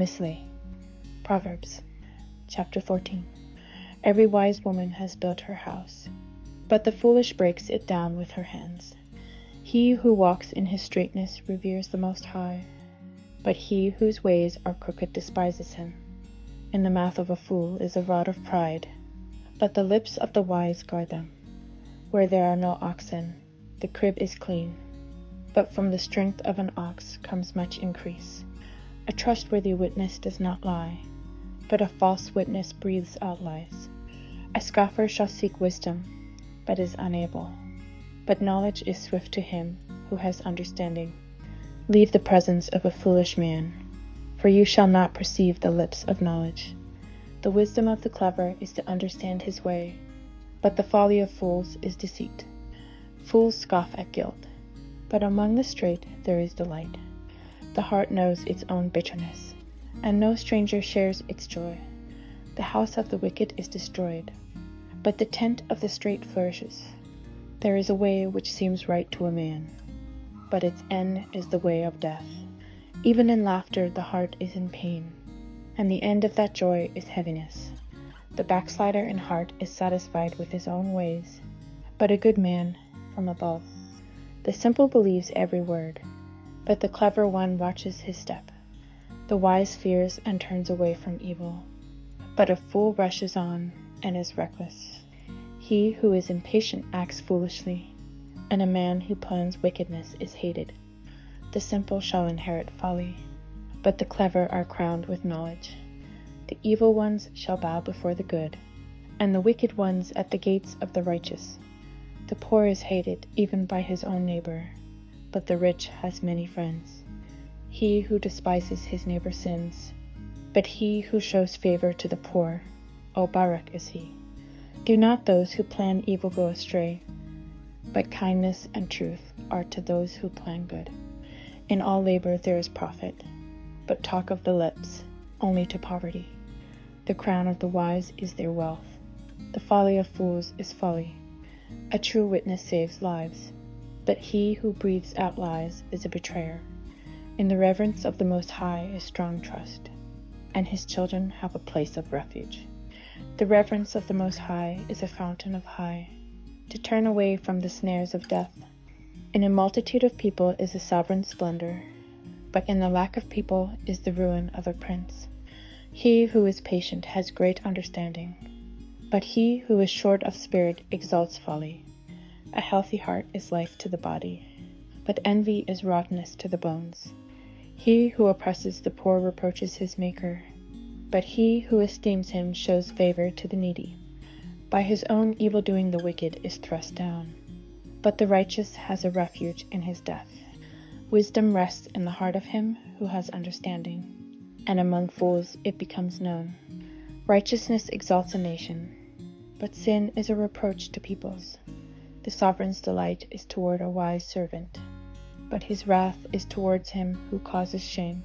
MISHLEY. Proverbs chapter 14. Every wise woman has built her house, but the foolish breaks it down with her hands. He who walks in his straightness reveres the Most High, but he whose ways are crooked despises him. In the mouth of a fool is a rod of pride, but the lips of the wise guard them. Where there are no oxen, the crib is clean, but from the strength of an ox comes much increase. A trustworthy witness does not lie, but a false witness breathes out lies. A scoffer shall seek wisdom, but is unable, but knowledge is swift to him who has understanding. Leave the presence of a foolish man, for you shall not perceive the lips of knowledge. The wisdom of the clever is to understand his way, but the folly of fools is deceit. Fools scoff at guilt, but among the straight there is delight. The heart knows its own bitterness, and no stranger shares its joy. The house of the wicked is destroyed, but the tent of the straight flourishes. There is a way which seems right to a man, but its end is the way of death. Even in laughter the heart is in pain, and the end of that joy is heaviness. The backslider in heart is satisfied with his own ways, but a good man from above. The simple believes every word, but the clever one watches his step. The wise fears and turns away from evil, but a fool rushes on and is reckless. He who is impatient acts foolishly, and a man who plans wickedness is hated. The simple shall inherit folly, but the clever are crowned with knowledge. The evil ones shall bow before the good, and the wicked ones at the gates of the righteous. The poor is hated even by his own neighbor, but the rich has many friends. He who despises his neighbor sins, but he who shows favor to the poor, Barak is he. Do not those who plan evil go astray, but kindness and truth are to those who plan good. In all labor there is profit, but talk of the lips only to poverty. The crown of the wise is their wealth. The folly of fools is folly. A true witness saves lives, but he who breathes out lies is a betrayer. In the reverence of the Most High is strong trust, and his children have a place of refuge. The reverence of the Most High is a fountain of high, to turn away from the snares of death. In a multitude of people is a sovereign splendor, but in the lack of people is the ruin of a prince. He who is patient has great understanding, but he who is short of spirit exalts folly. A healthy heart is life to the body, but envy is rottenness to the bones. He who oppresses the poor reproaches his Maker, but he who esteems him shows favor to the needy. By his own evil-doing the wicked is thrust down, but the righteous has a refuge in his death. Wisdom rests in the heart of him who has understanding, and among fools it becomes known. Righteousness exalts a nation, but sin is a reproach to peoples. The sovereign's delight is toward a wise servant, but his wrath is towards him who causes shame.